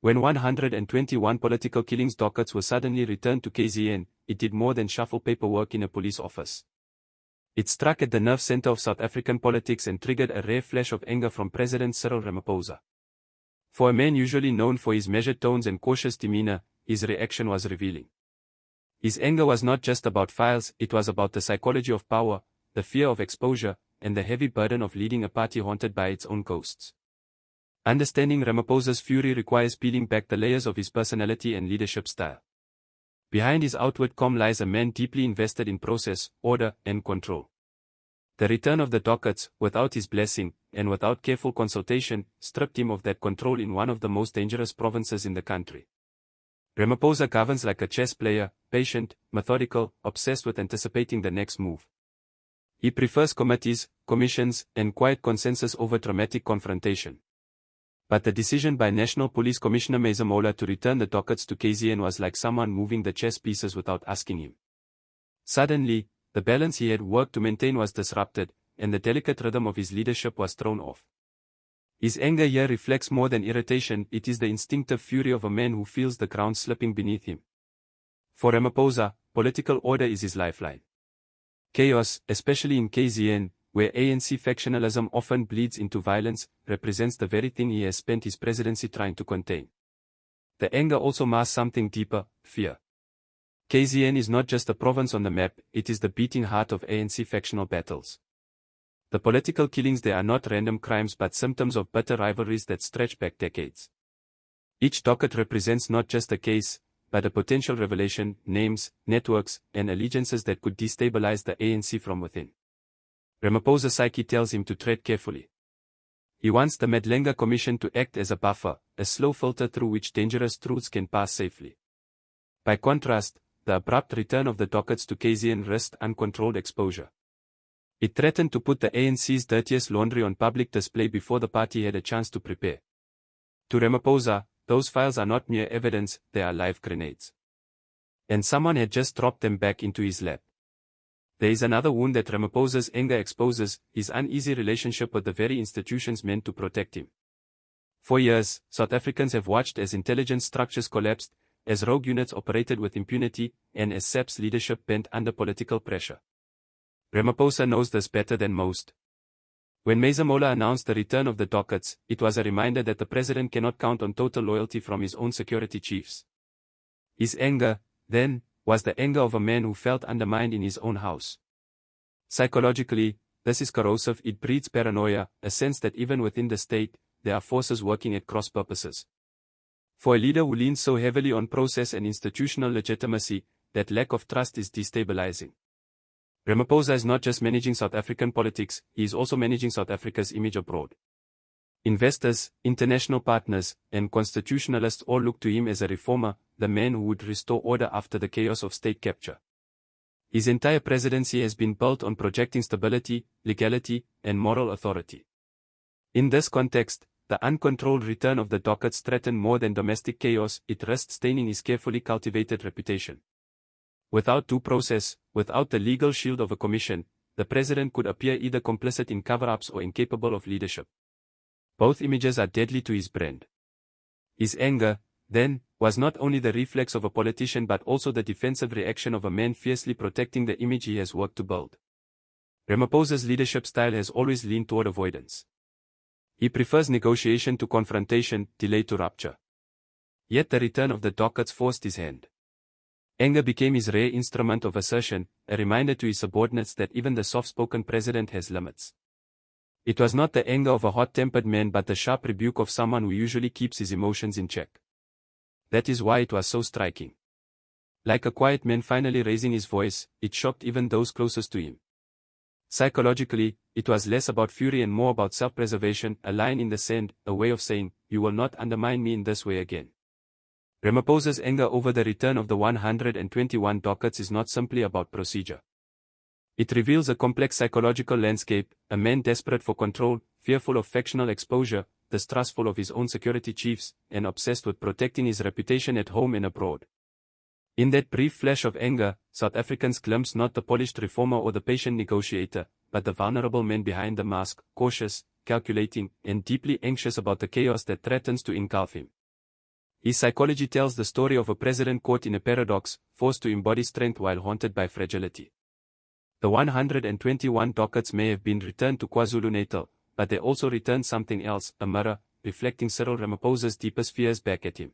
When 121 political killings dockets were suddenly returned to KZN, it did more than shuffle paperwork in a police office. It struck at the nerve center of South African politics and triggered a rare flash of anger from President Cyril Ramaphosa. For a man usually known for his measured tones and cautious demeanor, his reaction was revealing. His anger was not just about files, it was about the psychology of power, the fear of exposure, and the heavy burden of leading a party haunted by its own ghosts. Understanding Ramaphosa's fury requires peeling back the layers of his personality and leadership style. Behind his outward calm lies a man deeply invested in process, order, and control. The return of the dockets, without his blessing, and without careful consultation, stripped him of that control in one of the most dangerous provinces in the country. Ramaphosa governs like a chess player, patient, methodical, obsessed with anticipating the next move. He prefers committees, commissions, and quiet consensus over dramatic confrontation. But the decision by National Police Commissioner Masemola to return the dockets to KZN was like someone moving the chess pieces without asking him. Suddenly, the balance he had worked to maintain was disrupted, and the delicate rhythm of his leadership was thrown off. His anger here reflects more than irritation, it is the instinctive fury of a man who feels the ground slipping beneath him. For Ramaphosa, political order is his lifeline. Chaos, especially in KZN, where ANC factionalism often bleeds into violence, represents the very thing he has spent his presidency trying to contain. The anger also masks something deeper, fear. KZN is not just a province on the map, it is the beating heart of ANC factional battles. The political killings there are not random crimes but symptoms of bitter rivalries that stretch back decades. Each docket represents not just a case, but a potential revelation, names, networks, and allegiances that could destabilize the ANC from within. Ramaphosa's psyche tells him to tread carefully. He wants the Madlenga Commission to act as a buffer, a slow filter through which dangerous truths can pass safely. By contrast, the abrupt return of the dockets to KZN risked uncontrolled exposure. It threatened to put the ANC's dirtiest laundry on public display before the party had a chance to prepare. To Ramaphosa, those files are not mere evidence, they are live grenades. And someone had just dropped them back into his lap. There is another wound that Ramaphosa's anger exposes, his uneasy relationship with the very institutions meant to protect him. For years, South Africans have watched as intelligence structures collapsed, as rogue units operated with impunity, and as SAP's leadership bent under political pressure. Ramaphosa knows this better than most. When Masemola announced the return of the dockets, it was a reminder that the president cannot count on total loyalty from his own security chiefs. His anger, then, was the anger of a man who felt undermined in his own house. Psychologically, this is corrosive, it breeds paranoia, a sense that even within the state, there are forces working at cross purposes. For a leader who leans so heavily on process and institutional legitimacy, that lack of trust is destabilizing. Ramaphosa is not just managing South African politics, he is also managing South Africa's image abroad. Investors, international partners, and constitutionalists all look to him as a reformer, the man who would restore order after the chaos of state capture. His entire presidency has been built on projecting stability, legality, and moral authority. In this context, the uncontrolled return of the dockets threatened more than domestic chaos, it risked staining his carefully cultivated reputation. Without due process, without the legal shield of a commission, the president could appear either complicit in cover-ups or incapable of leadership. Both images are deadly to his brand. His anger, then, was not only the reflex of a politician but also the defensive reaction of a man fiercely protecting the image he has worked to build. Ramaphosa's leadership style has always leaned toward avoidance. He prefers negotiation to confrontation, delay to rupture. Yet the return of the dockets forced his hand. Anger became his rare instrument of assertion, a reminder to his subordinates that even the soft-spoken president has limits. It was not the anger of a hot-tempered man but the sharp rebuke of someone who usually keeps his emotions in check. That is why it was so striking. Like a quiet man finally raising his voice, it shocked even those closest to him. Psychologically, it was less about fury and more about self-preservation, a line in the sand, a way of saying, "You will not undermine me in this way again." Ramaphosa's anger over the return of the 121 dockets is not simply about procedure. It reveals a complex psychological landscape, a man desperate for control, fearful of factional exposure, distrustful of his own security chiefs, and obsessed with protecting his reputation at home and abroad. In that brief flash of anger, South Africans glimpsed not the polished reformer or the patient negotiator, but the vulnerable man behind the mask, cautious, calculating, and deeply anxious about the chaos that threatens to engulf him. His psychology tells the story of a president caught in a paradox, forced to embody strength while haunted by fragility. The 121 dockets may have been returned to KwaZulu-Natal, but they also returned something else, a mirror, reflecting Cyril Ramaphosa's deepest fears back at him.